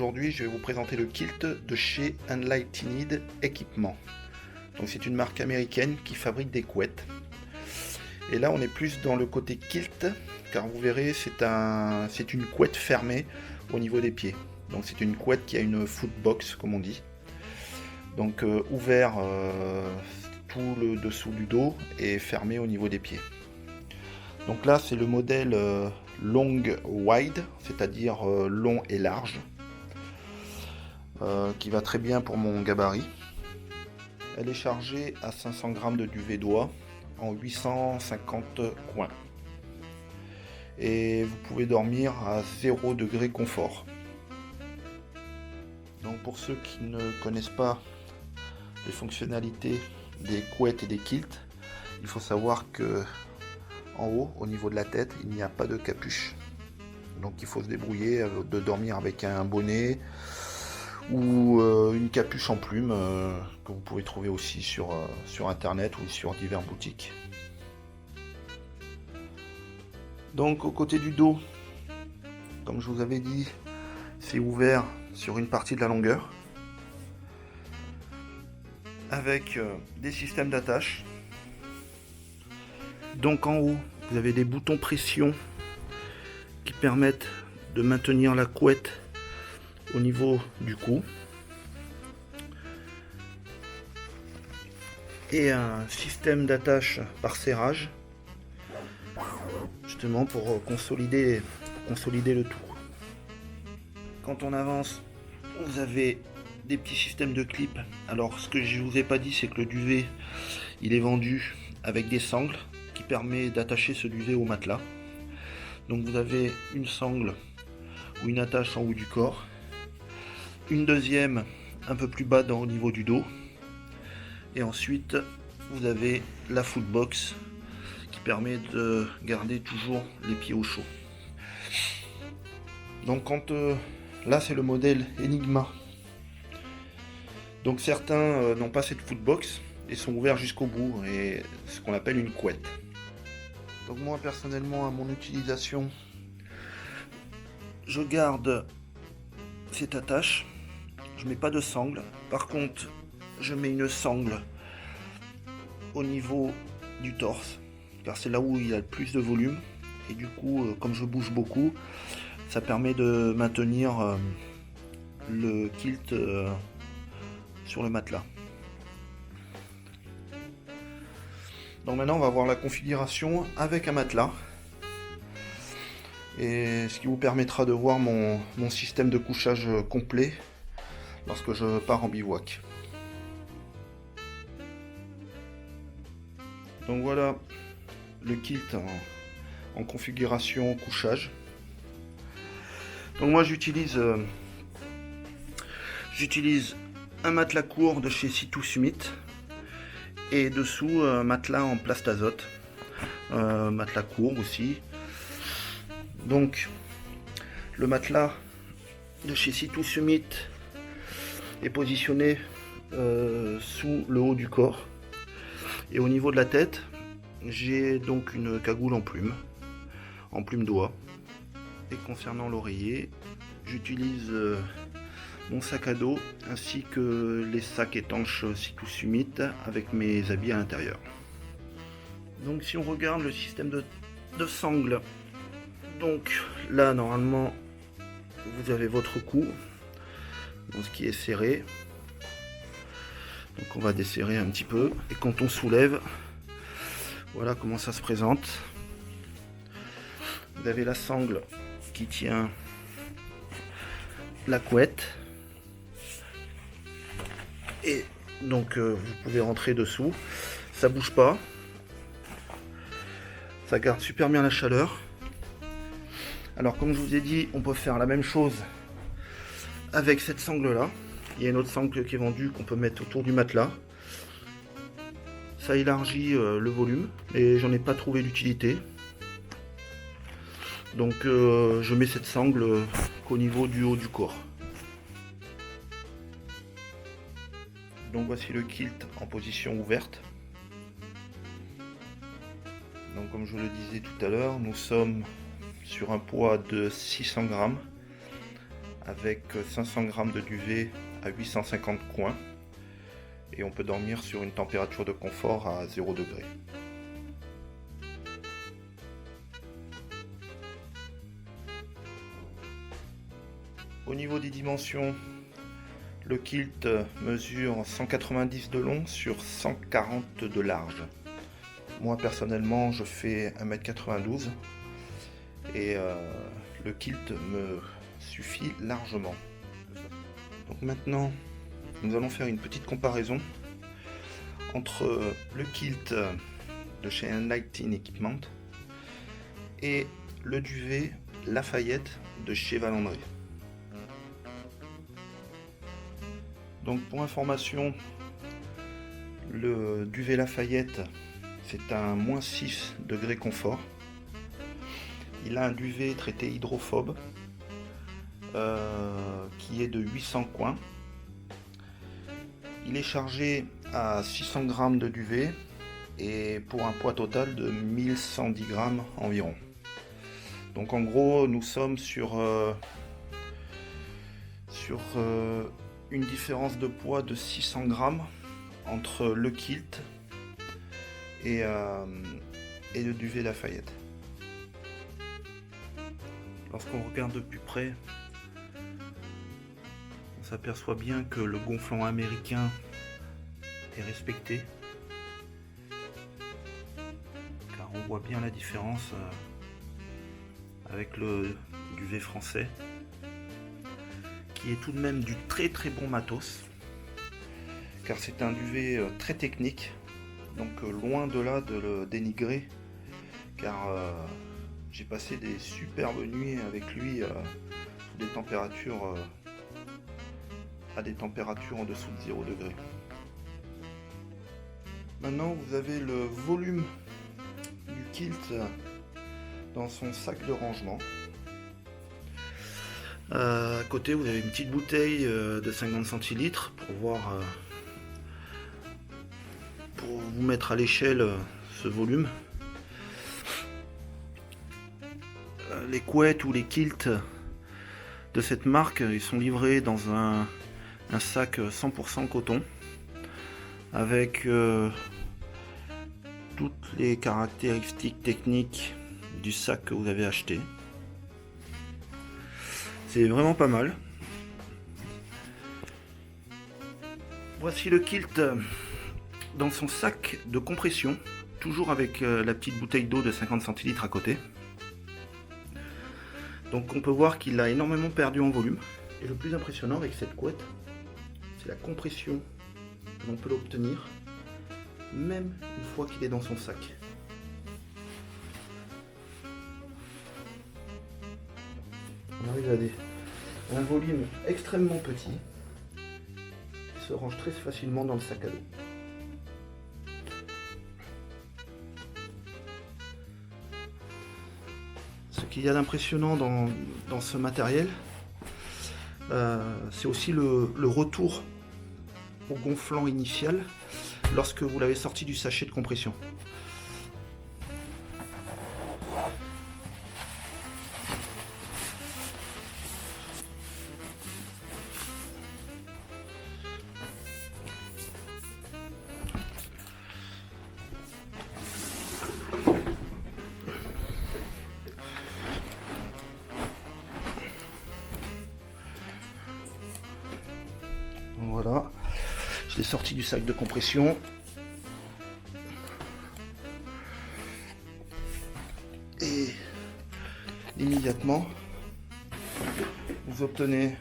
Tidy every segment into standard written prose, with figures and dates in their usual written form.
aujourd'hui je vais vous présenter le kilt de chez Enlightened Equipment. Donc c'est une marque américaine qui fabrique des couettes. Et là on est plus dans le côté kilt, car vous verrez c'est une couette fermée au niveau des pieds. Donc c'est une couette qui a une footbox comme on dit. Donc ouvert tout le dessous du dos et fermé au niveau des pieds. Donc là c'est le modèle long wide, c'est-à-dire long et large, qui va très bien pour mon gabarit. Elle est chargée à 500 g de duvet d'oie en 850 coins. Et vous pouvez dormir à 0 degré confort. Donc pour ceux qui ne connaissent pas les fonctionnalités des couettes et des kilts, il faut savoir que en haut, au niveau de la tête, il n'y a pas de capuche. Donc il faut se débrouiller de dormir avec un bonnet ou une capuche en plume que vous pouvez trouver aussi sur internet ou sur diverses boutiques. Donc au côté du dos, comme je vous avais dit, c'est ouvert sur une partie de la longueur avec des systèmes d'attache. Donc en haut, vous avez des boutons pression qui permettent de maintenir la couette au niveau du cou. Et un système d'attache par serrage, justement pour consolider le tout. Quand on avance, vous avez des petits systèmes de clips. Alors ce que je vous ai pas dit, c'est que le duvet, il est vendu avec des sangles qui permet d'attacher ce duvet au matelas. Donc vous avez une sangle ou une attache en haut du corps, une deuxième un peu plus bas au niveau du dos, et ensuite vous avez la footbox qui permet de garder toujours les pieds au chaud. Donc là c'est le modèle Enigma. Donc certains n'ont pas cette footbox et sont ouverts jusqu'au bout, et ce qu'on appelle une couette. Donc moi personnellement, à mon utilisation, je garde cette attache, je mets pas de sangle. Par contre, je mets une sangle au niveau du torse, car c'est là où il y a le plus de volume, et du coup, comme je bouge beaucoup, ça permet de maintenir le kilt sur le matelas. Donc maintenant on va voir la configuration avec un matelas, et ce qui vous permettra de voir mon système de couchage complet lorsque je pars en bivouac. Donc voilà le kit en configuration couchage. Donc moi j'utilise un matelas court de chez Sea2Summit, et dessous un matelas en plastazote, matelas court aussi. Donc le matelas de chez Sea2Summit est positionné sous le haut du corps, et au niveau de la tête j'ai donc une cagoule en plume d'oie. Et concernant l'oreiller, j'utilise mon sac à dos ainsi que les sacs étanches Sea2Summit avec mes habits à l'intérieur. Donc si on regarde le système de sangle, donc là normalement vous avez votre cou, donc ce qui est serré. Donc on va desserrer un petit peu, et quand on soulève, voilà comment ça se présente. Vous avez la sangle qui tient la couette, et donc vous pouvez rentrer dessous, ça bouge pas, ça garde super bien la chaleur. Alors comme je vous ai dit, on peut faire la même chose avec cette sangle là. Il y a une autre sangle qui est vendue qu'on peut mettre autour du matelas. Ça élargit le volume, et j'en ai pas trouvé l'utilité. Donc je mets cette sangle qu'au niveau du haut du corps. Donc voici le kilt en position ouverte. Donc comme je le disais tout à l'heure, nous sommes sur un poids de 600 g avec 500 g de duvet à 850 coins et on peut dormir sur une température de confort à 0 degré. Au niveau des dimensions, le kilt mesure 190 de long sur 140 de large. Moi personnellement je fais 1m92 et le kilt me suffit largement. Donc maintenant nous allons faire une petite comparaison entre le kilt de chez Enlighten Equipment et le duvet Lafayette de chez Valandré. Donc pour information, le duvet Lafayette c'est un -6 degrés confort. Il a un duvet traité hydrophobe qui est de 800 coins. Il est chargé à 600 g de duvet et pour un poids total de 1110 g environ. Donc en gros nous sommes sur une différence de poids de 600 g entre le kilt et le duvet Lafayette. Lorsqu'on regarde de plus près, on s'aperçoit bien que le gonflant américain est respecté, car on voit bien la différence avec le duvet français, qui est tout de même du très bon matos, car c'est un duvet très technique, donc loin de là de le dénigrer, car j'ai passé des superbes nuits avec lui à des températures en dessous de 0 degré. Maintenant vous avez le volume du kilt dans son sac de rangement. À côté vous avez une petite bouteille de 50 centilitres pour vous mettre à l'échelle ce volume. Les couettes ou les kilts de cette marque, ils sont livrés dans un sac 100% coton avec toutes les caractéristiques techniques du sac que vous avez acheté. C'est vraiment pas mal. Voici le kilt dans son sac de compression, toujours avec la petite bouteille d'eau de 50 centilitres à côté. Donc on peut voir qu'il a énormément perdu en volume. Et le plus impressionnant avec cette couette, c'est la compression que l'on peut l'obtenir, même une fois qu'il est dans son sac. On arrive à un volume extrêmement petit, qui se range très facilement dans le sac à dos. Ce qu'il y a d'impressionnant dans ce matériel, c'est aussi le retour au gonflant initial lorsque vous l'avez sorti du sachet de compression. Voilà, je l'ai sorti du sac de compression. Et immédiatement, vous obtenez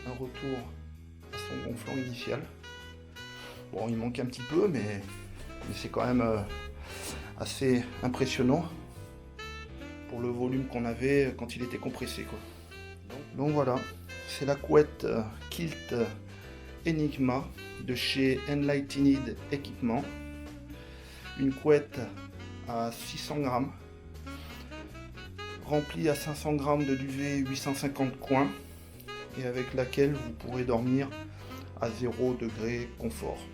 un retour à son gonflant initial. Bon, il manque un petit peu, mais c'est quand même assez impressionnant pour le volume qu'on avait quand il était compressé, quoi. Donc voilà, c'est la couette Kilt Enigma de chez Enlightened Equipment. Une couette à 600 grammes, remplie à 500 grammes de duvet 850 coins et avec laquelle vous pourrez dormir à 0 degré confort.